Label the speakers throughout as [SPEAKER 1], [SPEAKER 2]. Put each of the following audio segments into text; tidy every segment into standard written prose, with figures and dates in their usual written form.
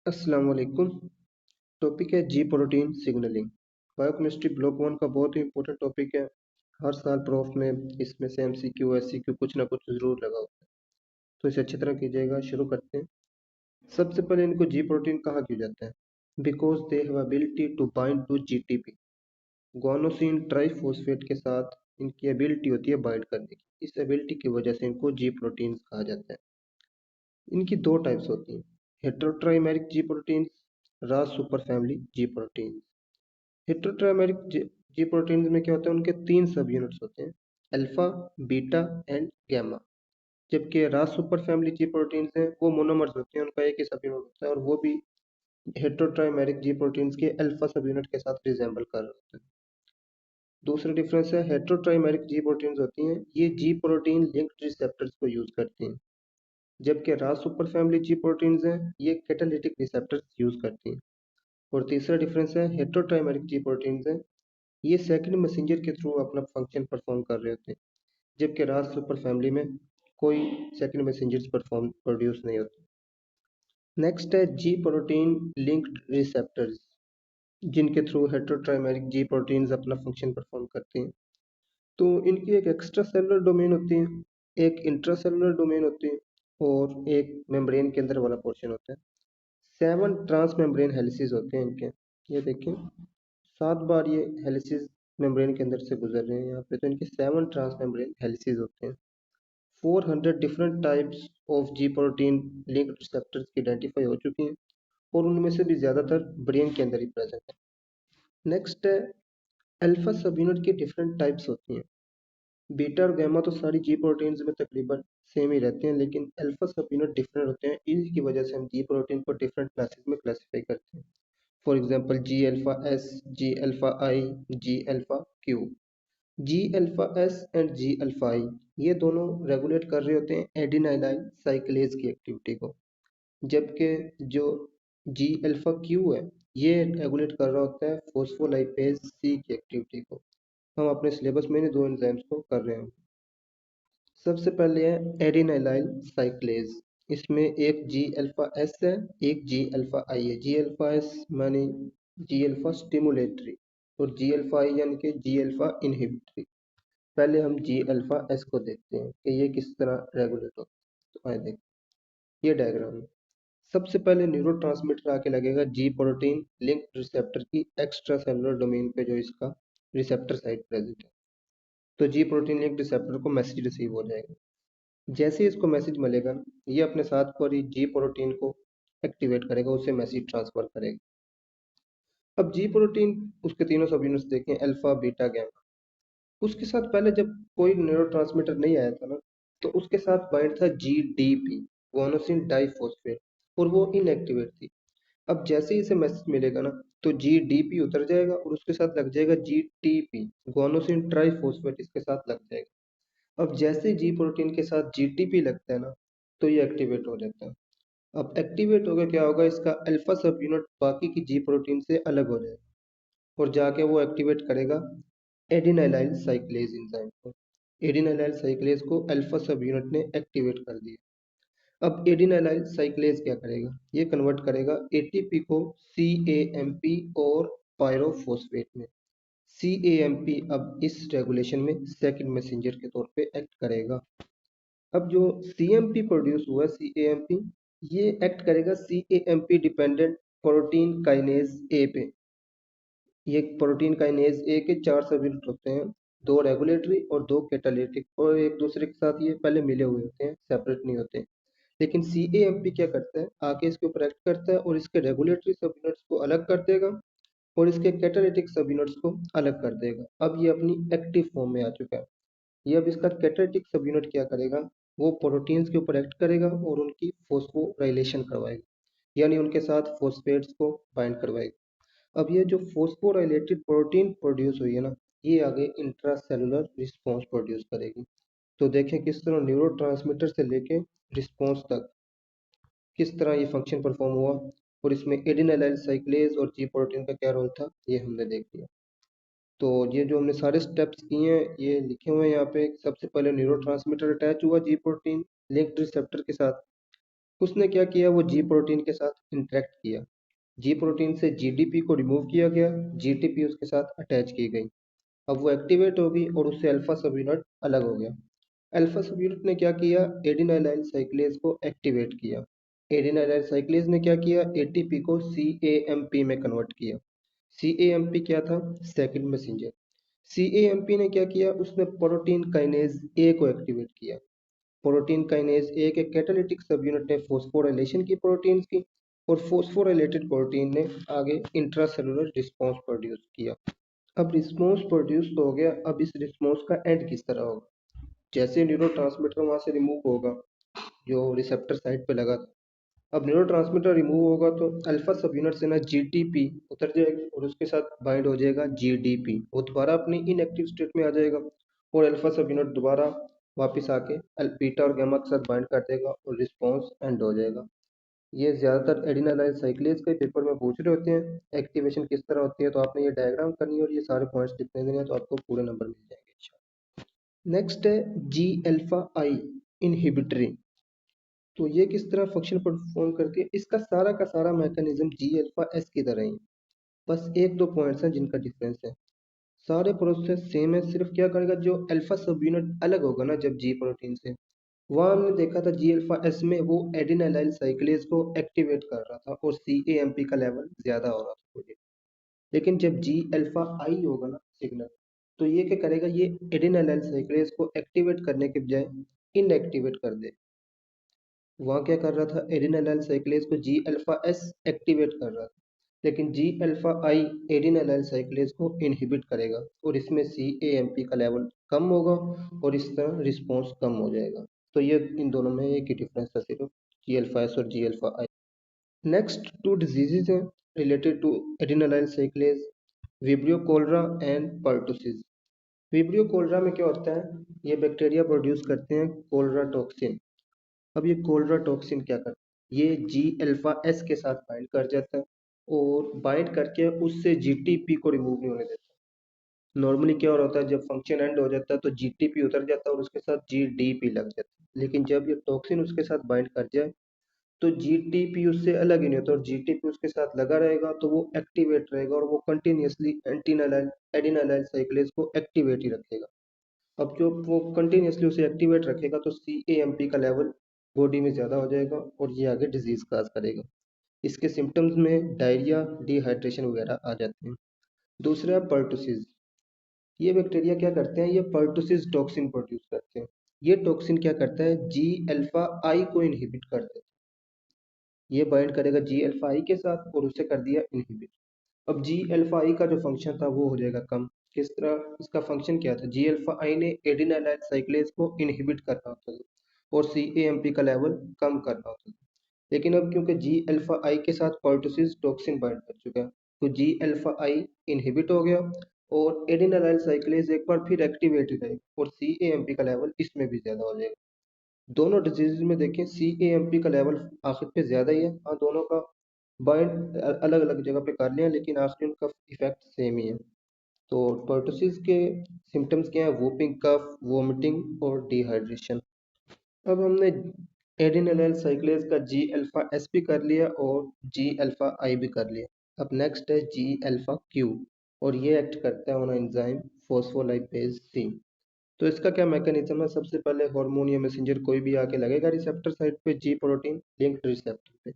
[SPEAKER 1] अस्सलाम वालेकुम। टॉपिक है जी protein signalling. Biochemistry block one का बहुत ही इंपॉर्टेंट टॉपिक है। हर साल प्रोफ में इसमें से एमसीक्यू एससीक्यू कुछ ना कुछ जरूर लगा होता है, तो इसे अच्छी तरह कीजिएगा। शुरू करते हैं। सबसे पहले इनको जी प्रोटीन कहा क्यों जाता है? Because they have ability to bind to GTP. Guanosine triphosphate के साथ इनकी एबिलिटी होती है बाइंड करने की। इस एबिलिटी की वजह से इनको जी प्रोटीन कहा जाता है। इनकी दो टाइप्स होती हैं, heterotrimeric G protein, Ras super family G protein. Heterotrimeric G protein में क्या होता है, उनके तीन सब यूनिट्स होते हैं, अल्फा, बीटा एंड गैमा। जबकि रास सुपर फैमिली जी प्रोटीन हैं वो मोनोमर्स होते हैं, उनका एक ही सब यूनिट होता है और वो भी हेटेरोट्राइमेरिक जी प्रोटीन के अल्फा सब यूनिट के साथ रिजेंबल कर रहे होते हैं। दूसरा डिफरेंस है, हेटेरोट्राइमेरिक जी प्रोटीन होती हैं ये जी प्रोटीन लिंक्ड रिसेप्टर्स को यूज करती हैं, जबकि रास सुपर फैमिली जी प्रोटीन्स हैं ये कैटालिटिक रिसेप्टर्स यूज करती हैं। और तीसरा डिफरेंस है, हेटेरोट्राइमेरिक जी प्रोटीन्स हैं ये सेकंड मैसेंजर के थ्रू अपना फंक्शन परफॉर्म कर रहे होते हैं, जबकि रास सुपर फैमिली में कोई सेकंड मैसेंजर्स परफॉर्म प्रोड्यूस नहीं होते। नेक्स्ट है जी प्रोटीन लिंक्ड रिसेप्टर्स, जिनके थ्रू हेटेरोट्राइमेरिक जी प्रोटीन्स अपना फंक्शन परफॉर्म करते हैं। तो इनकी एक एक्स्ट्रा सेलुलर डोमेन होती है, एक इंट्रासेलुलर डोमेन होती है और एक मेम्ब्रेन के अंदर वाला पोर्शन होता है। 7 ट्रांस मेम्ब्रेन हेलिसेस होते हैं इनके। ये देखिए 7 बार ये हेलिसेस मेम्ब्रेन के अंदर से गुजर रहे हैं यहाँ पे, तो इनके 7 ट्रांस मेम्ब्रेन हेलिसेस होते हैं। 400 different types of ji protein linked receptors की आइडेंटिफाई हो चुकी हैं और उनमें से भी ज़्यादातर ब्रेन के अंदर ही प्रेजेंट है। नेक्स्ट है, अल्फा सब यूनिट की डिफरेंट टाइप्स होती हैं। बीटा और गामा तो सारी जी प्रोटीन्स में तकरीबन सेम ही रहते हैं, लेकिन अल्फा सब यूनिट डिफरेंट होते हैं। इनकी वजह से हम जी प्रोटीन को डिफरेंट क्लासेस में क्लासिफाई करते हैं। For example G alpha S, G alpha I, G alpha Q. G alpha S and G alpha I ये दोनों रेगुलेट कर रहे होते हैं एडिनाइलाइल साइक्लेज की एक्टिविटी को, जबकि जो जी अल्फा क्यू है ये रेगुलेट कर रहा होता है फोस्फोलाइपेज सी की एक्टिविटी को। हम अपने सिलेबस में इन दो एंजाइम्स को कर रहे हैं। सबसे पहले है एडिनाइलाइल साइक्लेज। इसमें एक जी अल्फा एस है, एक जी अल्फा आई है। जी अल्फा एस माने जी अल्फा स्टिमुलेटरी और जी अल्फा आई यानी कि जी अल्फा इनहिबिटरी। पहले हम जी अल्फा एस को देखते हैं कि ये किस तरह रेगुलेट होता है। तो आए देखते ये डायग्राम है। सबसे पहले न्यूरोट्रांसमीटर आके लगेगा जी प्रोटीन लिंक रिसेप्टर की एक्स्ट्रा सेलुलर डोमेन पे, जो इसका रिसेप्टर साइट प्रेजेंट है। तो जी प्रोटीन लिंक रिसेप्टर को मैसेज रिसीव हो जाएगा। जैसे ही इसको मैसेज मिलेगा ये अपने साथ पूरी जी प्रोटीन को एक्टिवेट करेगा, उसे मैसेज ट्रांसफर करेगा। अब जी प्रोटीन उसके तीनों सब यूनिट्स देखें, अल्फा बीटा गैमा। उसके साथ पहले जब कोई न्यूरोट्रांसमीटर नहीं आया था ना, तो उसके साथ बाइंड था जीडीपी, गुआनोसिन डाइफॉस्फेट, और वो इनएक्टिवेट थी। अब जैसे ही इसे मैसेज मिलेगा ना, तो जीडीपी उतर जाएगा और उसके साथ लग जाएगा जीटीपी, गुआनोसिन ट्राइफॉस्फेट इसके साथ लग जाएगा। अब जैसे जी प्रोटीन के साथ जीटीपी लगता है ना, तो ये एक्टिवेट हो जाता है। अब एक्टिवेट हो गया, क्या होगा, इसका अल्फा सब यूनिट बाकी की जी प्रोटीन से अलग हो जाएगा और जाके वो एक्टिवेट करेगा एडिनाइलाइल साइक्लेज एंजाइम को। एडिनाइलाइल साइक्लेज को अल्फा सब यूनिट ने एक्टिवेट कर दिया। अब एडिनाइलाइल साइक्लेज क्या करेगा, ये कन्वर्ट करेगा एटीपी को सीएएमपी और पायरोफॉस्फेट में। सीएएमपी अब इस रेगुलेशन में सेकंड मैसेंजर के तौर पे एक्ट करेगा। अब जो सीएमपी प्रोड्यूस हुआ सीएमपी, ये एक्ट करेगा CMP dependent protein kinase A पे। ये प्रोटीन काइनेज ए के 4 सब यूनिट होते हैं, 2 रेगुलेटरी और 2 कैटालिटिक, और एक दूसरे के साथ ये पहले मिले हुए होते हैं, सेपरेट नहीं होते। लेकिन सीएमपी क्या करता है, आके इसके ऊपर एक्ट करता है और इसके रेगुलेटरी सब यूनिट्स को अलग कर देगा और इसके कैटालिटिक सब यूनिट्स को अलग कर देगा। अब ये अपनी एक्टिव फॉर्म में आ चुका है। ये अब इसका कैटालिटिक सब यूनिट क्या करेगा, वो प्रोटीन्स के ऊपर एक्ट करेगा और उनकी फोस्फोराइलेशन करवाएगा, यानी उनके साथ फॉस्फेट्स को बाइंड करवाएगा। अब ये जो फोस्फोराइलेटेड प्रोटीन प्रोड्यूस हुई है ना, ये आगे इंट्रासेलुलर रिस्पॉन्स प्रोड्यूस करेगी। तो देखें किस तरह न्यूरोट्रांसमीटर से लेके रिस्पॉन्स तक किस तरह ये फंक्शन परफॉर्म हुआ, और इसमें एडिनाइलाइल साइक्लेज और जी प्रोटीन का क्या रोल था ये हमने देख लिया। तो ये जो हमने सारे स्टेप्स किए हैं ये लिखे हुए हैं यहाँ पे। सबसे पहले न्यूरोट्रांसमीटर अटैच हुआ जी प्रोटीन लिंक्ड रिसेप्टर के साथ, उसने क्या किया, वो जी प्रोटीन के साथ इंटरेक्ट किया। जी प्रोटीन से जीडीपी को रिमूव किया गया, जीटीपी उसके साथ अटैच की गई। अब वो एक्टिवेट होगी और उससे अल्फा सब यूनिट अलग हो गया। अल्फा सब यूनिट ने क्या किया, एडिनाइलाइल साइक्लेज को एक्टिवेट किया। एडिनाइलाइल साइक्लेज ने क्या किया, एटीपी को सीएएमपी में कन्वर्ट किया। सीएएमपी क्या था, सेकंड मैसेंजर। सीएएमपी ने क्या किया, उसने प्रोटीन काइनेज ए को एक्टिवेट किया। प्रोटीन काइनेज ए के कैटालिटिक सब यूनिट ने फॉस्फोराइलेशन की प्रोटीन्स की, और फॉस्फोराइलेटेड प्रोटीन ने आगे इंट्रासेलुलर रिस्पॉन्स प्रोड्यूस किया। अब रिस्पॉन्स प्रोड्यूस तो हो गया, अब इस रिस्पॉन्स का एंड किस तरह होगा। जैसे न्यूरोट्रांसमीटर वहां से रिमूव होगा जो रिसेप्टर साइट पे लगा था, अब न्यूरोट्रांसमीटर रिमूव होगा तो अल्फा सब यूनिट से ना जीटीपी उतर जाएगी और उसके साथ बाइंड हो जाएगा जीडीपी, वो दोबारा अपनी इनएक्टिव स्टेट में आ जाएगा और अल्फा सब यूनिट दोबारा वापस आके बीटा और गामा के साथ बाइंड कर देगा और रिस्पॉन्स एंड हो जाएगा। ये ज्यादातर एडिनालाइल साइक्लेज के पेपर में पूछ रहे होते हैं, एक्टिवेशन किस तरह होती है, तो आपने ये डायग्राम करनी है और ये सारे पॉइंट्स लिखने देने हैं, तो आपको पूरे नंबर मिल जाएंगे। नेक्स्ट है जी अल्फा आई इनहिबिटरी। तो ये किस तरह फंक्शन परफॉर्म करती है, इसका सारा का सारा मैकेनिज्म जी अल्फा एस की तरह ही है। बस एक दो पॉइंट्स हैं जिनका डिफरेंस है, सारे प्रोसेस सेम है, सिर्फ क्या करेगा, जो अल्फा सब यूनिट अलग होगा ना जब जी प्रोटीन से, वहां हमने देखा था जी अल्फा एस में वो एडिनाइलाइल साइक्लेज को एक्टिवेट कर रहा था और सी ए एम पी का लेवल ज्यादा हो रहा था थोड़ी। लेकिन जब जी अल्फा आई होगा ना सिग्नल, तो ये क्या करेगा, ये एडिनाइलाइल साइक्लेज को एक्टिवेट करने के बजाय इनएक्टिवेट कर दे। वहाँ क्या कर रहा था, एडिनाइल साइक्लेज को जी अल्फा एस एक्टिवेट कर रहा था, लेकिन जी अल्फा आई एडिनाइल साइक्लेज को इनहिबिट करेगा और इसमें सी ए एम पी का लेवल कम होगा और इस तरह रिस्पॉन्स कम हो जाएगा। तो ये इन दोनों में एक ही डिफरेंस था सिर्फ, जी अल्फा एस और G alpha I. Next two diseases हैं related to adenylyl cyclase, Vibrio cholera and pertussis. Vibrio cholera में क्या होता है, ये बैक्टीरिया प्रोड्यूस करते हैं कोलरा टॉक्सिन। अब ये कोलरा टॉक्सिन क्या करता है, ये जी अल्फा एस के साथ बाइंड कर जाता है और बाइंड करके उससे जीटीपी को रिमूव नहीं होने देता। नॉर्मली क्या हो रहा होता है, जब फंक्शन एंड हो जाता है तो जीटीपी उतर जाता है और उसके साथ जीडीपी लग जाता है, लेकिन जब ये टॉक्सिन उसके साथ बाइंड कर जाए तो जीटीपी उससे अलग ही नहीं होता और जीटीपी उसके साथ लगा रहेगा, तो वो एक्टिवेट रहेगा और वो कंटिन्यूअसली एंटीनालाइल एडिनालाइल साइक्लेज को एक्टिवेट ही रखेगा। अब जो वो कंटिन्यूअसली उसे एक्टिवेट रखेगा तो सी ए एम पी का लेवल बॉडी में ज़्यादा हो जाएगा और ये आगे डिजीज काज करेगा। इसके सिम्टम्स में डायरिया, डिहाइड्रेशन वगैरह आ जाते हैं। दूसरा पर्टुसिस, ये बैक्टीरिया क्या करते हैं, ये पर्टुसिस टॉक्सिन प्रोड्यूस करते हैं। ये टॉक्सिन क्या करता है, जी अल्फा आई को इनहिबिट कर देता है। ये बाइंड करेगा जी अल्फा आई के साथ और उसे कर दिया इनहिबिट। अब जी अल्फा आई का जो फंक्शन था वो हो जाएगा कम। किस तरह, इसका फंक्शन क्या था, जी अल्फा आई ने एडिनाइलाइल साइक्लेज को इनहिबिट करना होता था और सी ए एम पी का लेवल कम करना होता था। लेकिन अब क्योंकि जी अल्फा आई के साथ पर्टुसिस टॉक्सिन बाइंड कर चुका है, तो जी अल्फा आई इनहिबिट हो गया और एडिनाइलाइल साइक्लेज एक बार फिर एक्टिवेट रहेगा और सी ए एम पी का लेवल इसमें भी ज्यादा हो जाएगा। दोनों डिजीज में देखें सी ए एम पी का लेवल आखिर पे ज्यादा ही है, हाँ दोनों का बाइंड अलग अलग जगह पे कर लिया लेकिन आखिर उनका इफेक्ट सेम ही है। तो पर्टुसिस के सिम्टम्स क्या है, वूपिंग कफ, वोमिटिंग और डिहाइड्रेशन। अब हमने एडिनोलाइल साइक्लेज का जी अल्फा एस भी कर लिया और जी अल्फा आई भी कर लिया। अब नेक्स्ट है जी अल्फा क्यू, और ये एक्ट करता है ऑन एंजाइम फोस्फोलाइपेज सी। तो इसका क्या मैकेनिज्म है, सबसे पहले हार्मोन या मैसेंजर कोई भी आके लगेगा रिसेप्टर साइट पे, जी प्रोटीन लिंक्ड रिसेप्टर पे।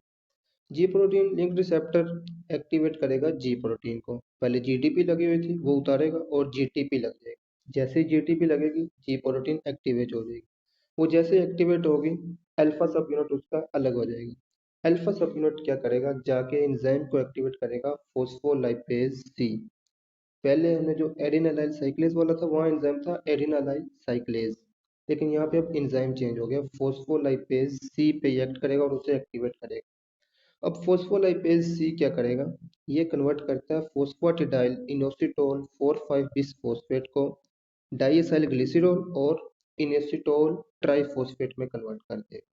[SPEAKER 1] जी प्रोटीन लिंक्ड रिसेप्टर एक्टिवेट करेगा जी प्रोटीन को, पहले जीडीपी लगी हुई थी वो उतारेगा और जीटीपी लग जाएगी। जैसे ही जीटीपी लगेगी जी प्रोटीन एक्टिवेट हो जाएगी। वो जैसे एक्टिवेट होगी अल्फा सब यूनिट उसका अलग हो जाएगी। अल्फा सब यूनिट क्या करेगा, जाके एंजाइम को एक्टिवेट करेगा फोस्फोलाइपेज सी। पहले हमने जो एडिनालाइल साइक्लेज वाला था वहाँ एंजाइम था एडिनालाइल साइक्लेज, लेकिन यहाँ पे अब एंजाइम चेंज हो गया, फोस्फोलाइपेज सी पे एक्ट करेगा और उसे एक्टिवेट करेगा। अब फोस्फोलाइपेज सी क्या करेगा, ये कन्वर्ट करता है फोस्फेटिडाइल इनोसिटोल 4,5 बिसफॉस्फेट को डाइएसाइल ग्लिसरॉल और इनोसिटोल ट्राइफॉस्फेट में कन्वर्ट कर देगा।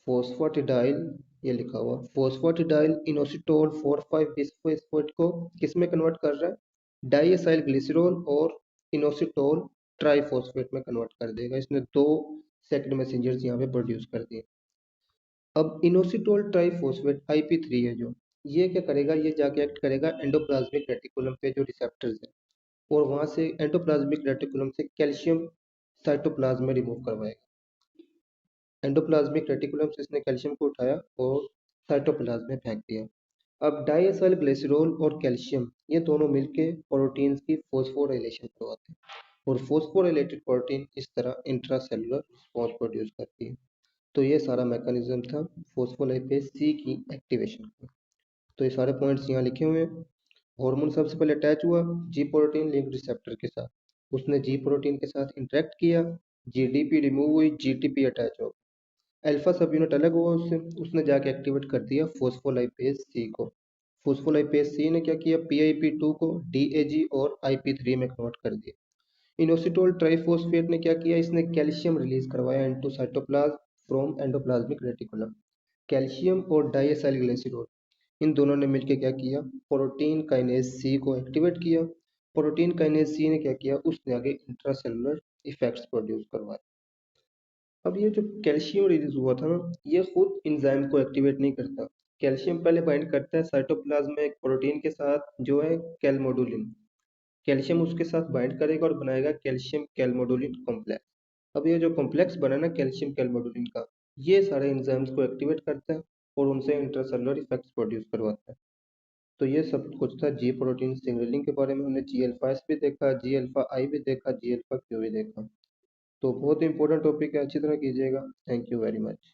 [SPEAKER 1] फोस्फेटिडाइल, ये लिखा हुआ फोस्फेटिडाइल इनोसिटोल 4,5 बिसफॉस्फेट को किस में कन्वर्ट कर रहा है, डाइएसाइल ग्लिसरॉल और इनोसिटोल ट्राइफॉस्फेट में कन्वर्ट कर देगा। इसने दो सेकंड मैसेंजर्स यहाँ पे प्रोड्यूस कर दिए। अब इनोसिटोल ट्राइफॉस्फेट IP3 है जो, ये क्या करेगा, ये जाके एक्ट करेगा एंडोप्लाज्मिक रेटिकुलम पे जो रिसेप्टर्स है, और वहां से एंडोप्लाज्मिक रेटिकुलम से कैल्शियम साइटोप्लाज्म में रिमूव करवाएगा। एंडोप्लाज्मिक रेटिकुलम से इसने कैल्शियम को उठाया और साइटोप्लाज्म में फेंक दिया। अब डाइएसाइल ग्लिसरॉल और कैल्शियम ये दोनों मिलके प्रोटीन्स की फॉस्फोराइलेशन करवाते हैं, और फॉस्फोराइलेटेड प्रोटीन इस तरह इंट्रासेलुलर रिस्पॉन्स प्रोड्यूस करती है। तो ये सारा मैकेनिज्म था फॉस्फोलाइपेज सी की एक्टिवेशन का। तो ये सारे पॉइंट्स यहाँ लिखे हुए हैं। हार्मोन सबसे पहले अटैच हुआ जी प्रोटीन लिंक रिसेप्टर के साथ, उसने जी प्रोटीन के साथ इंटरेक्ट किया, जीडीपी रिमूव हुई, जीटीपी अटैच हो, अल्फा सब यूनिट अलग हुआ उससे, उसने जाके एक्टिवेट कर दिया फोस्फोलाइपेज सी को। फोस्फोलाइपेज सी ने क्या किया, PIP2 को DAG और IP3 में कन्वर्ट कर दिया। इनोसिटोल ट्राइफॉस्फेट ने क्या किया, इसने कैल्शियम रिलीज करवाया into cytoplasm from endoplasmic reticulum. Calcium और डाइएसाइल ग्लिसरॉल इन दोनों ने मिलकर क्या किया, प्रोटीन काइनेज सी को एक्टिवेट किया। प्रोटीन काइनेज सी ने क्या किया, उसने आगे इंट्रासेलुलर इफेक्ट्स प्रोड्यूस करवाए। अब ये जो कैल्शियम रिलीज हुआ था ना, ये खुद इंजाइम को एक्टिवेट नहीं करता। कैल्शियम पहले बाइंड करता है साइटोप्लाज्म में एक प्रोटीन के साथ जो है कैलमोडुलिन। कैल्शियम उसके साथ बाइंड करेगा और बनाएगा कैल्शियम कैलमोडुलिन कॉम्प्लेक्स। अब ये जो कॉम्प्लेक्स बना ना कैल्शियम कैलमोडुलिन का, ये सारे एंजाइम्स को एक्टिवेट करता है और उनसे इंट्रासेलुलर इफेक्ट्स प्रोड्यूस करवाता है। तो ये सब कुछ था जी प्रोटीन सिग्नलिंग के बारे में। हमने जी अल्फा एस भी देखा, जी अल्फा आई भी देखा, जी अल्फा क्यू भी देखा। तो बहुत इंपॉर्टेंट टॉपिक है, अच्छी तरह कीजिएगा। Thank you very much.